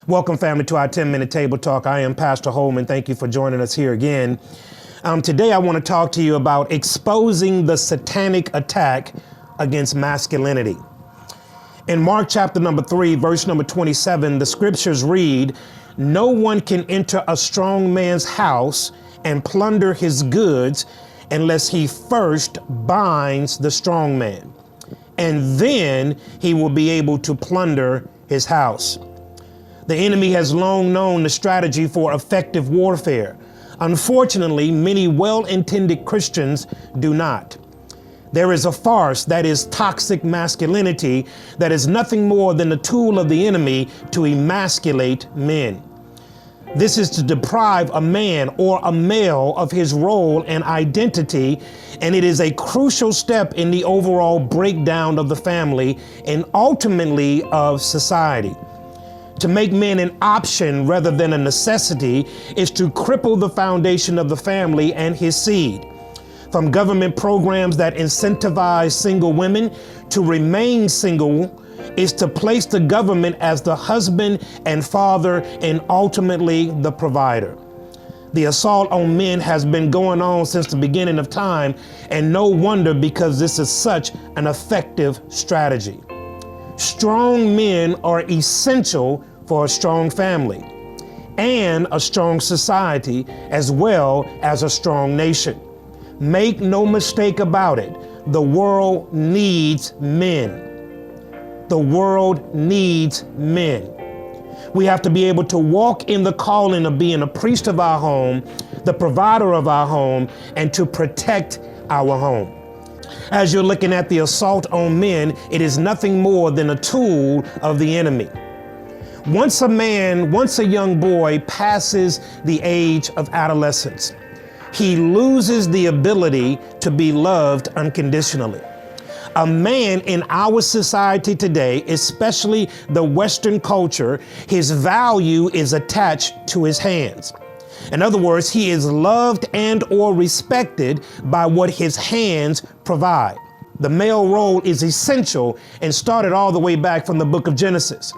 Welcome, family, to our 10-minute table talk. I am Pastor Holman. Thank you for joining us here again. Today, I want to talk to you about exposing the satanic attack against masculinity. In Mark chapter number 3, verse number 27, the scriptures read, "No one can enter a strong man's house and plunder his goods unless he first binds the strong man, and then he will be able to plunder his house." The enemy has long known the strategy for effective warfare. Unfortunately, many well-intended Christians do not. There is a farce that is toxic masculinity that is nothing more than a tool of the enemy to emasculate men. This is to deprive a man or a male of his role and identity, and it is a crucial step in the overall breakdown of the family and ultimately of society. To make men an option rather than a necessity is to cripple the foundation of the family and his seed. From government programs that incentivize single women to remain single is to place the government as the husband and father and ultimately the provider. The assault on men has been going on since the beginning of time, and no wonder, because this is such an effective strategy. Strong men are essential for a strong family and a strong society, as well as a strong nation. Make no mistake about it, the world needs men. The world needs men. We have to be able to walk in the calling of being a priest of our home, the provider of our home, and to protect our home. As you're looking at the assault on men, it is nothing more than a tool of the enemy. Once a young boy passes the age of adolescence, he loses the ability to be loved unconditionally. A man in our society today, especially the Western culture, his value is attached to his hands. In other words, he is loved and or respected by what his hands provide. The male role is essential and started all the way back from the book of Genesis.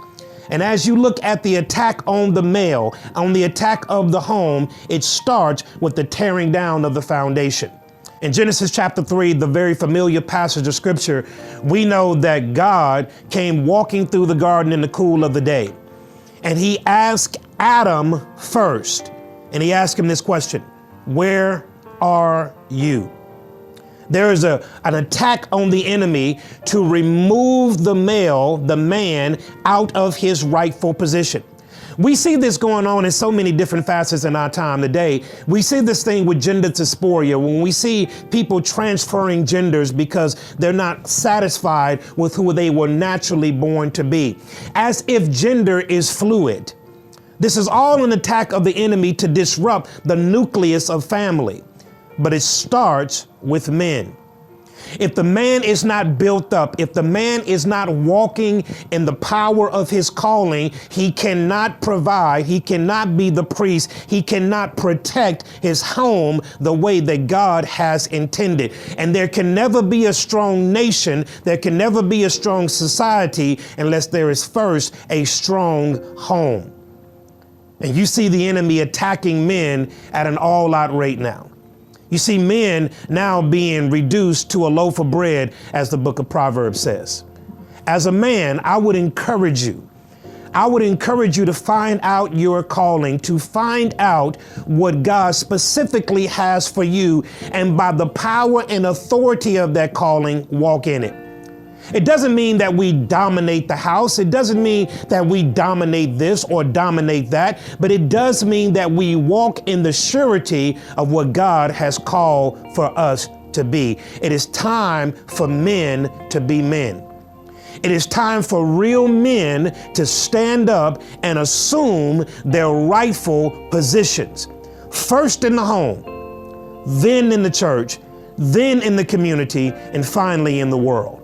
And as you look at the attack on the male, on the attack of the home, it starts with the tearing down of the foundation. In Genesis chapter 3, the very familiar passage of scripture, we know that God came walking through the garden in the cool of the day. And he asked Adam first, and he asked him this question: "Where are you?" There is an attack on the enemy to remove the male, the man, out of his rightful position. We see this going on in so many different facets in our time today. We see this thing with gender dysphoria, when we see people transferring genders because they're not satisfied with who they were naturally born to be, as if gender is fluid. This is all an attack of the enemy to disrupt the nucleus of family. But it starts with men. If the man is not built up, if the man is not walking in the power of his calling, he cannot provide, he cannot be the priest, he cannot protect his home the way that God has intended. And there can never be a strong nation, there can never be a strong society unless there is first a strong home. And you see the enemy attacking men at an all-out rate now. You see men now being reduced to a loaf of bread, as the book of Proverbs says. As a man, I would encourage you to find out your calling, to find out what God specifically has for you, and by the power and authority of that calling, walk in it. It doesn't mean that we dominate the house. It doesn't mean that we dominate this or dominate that, but it does mean that we walk in the surety of what God has called for us to be. It is time for men to be men. It is time for real men to stand up and assume their rightful positions. First in the home, then in the church, then in the community, and finally in the world.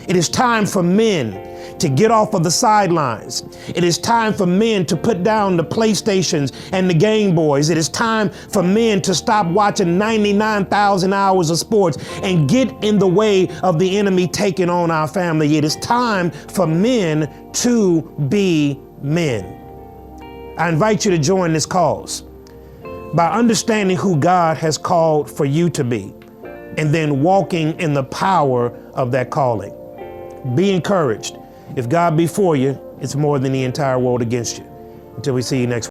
It is time for men to get off of the sidelines. It is time for men to put down the PlayStations and the Game Boys. It is time for men to stop watching 99,000 hours of sports and get in the way of the enemy taking on our family. It is time for men to be men. I invite you to join this cause by understanding who God has called for you to be, and then walking in the power of that calling. Be encouraged. If God be for you, it's more than the entire world against you. Until we see you next week.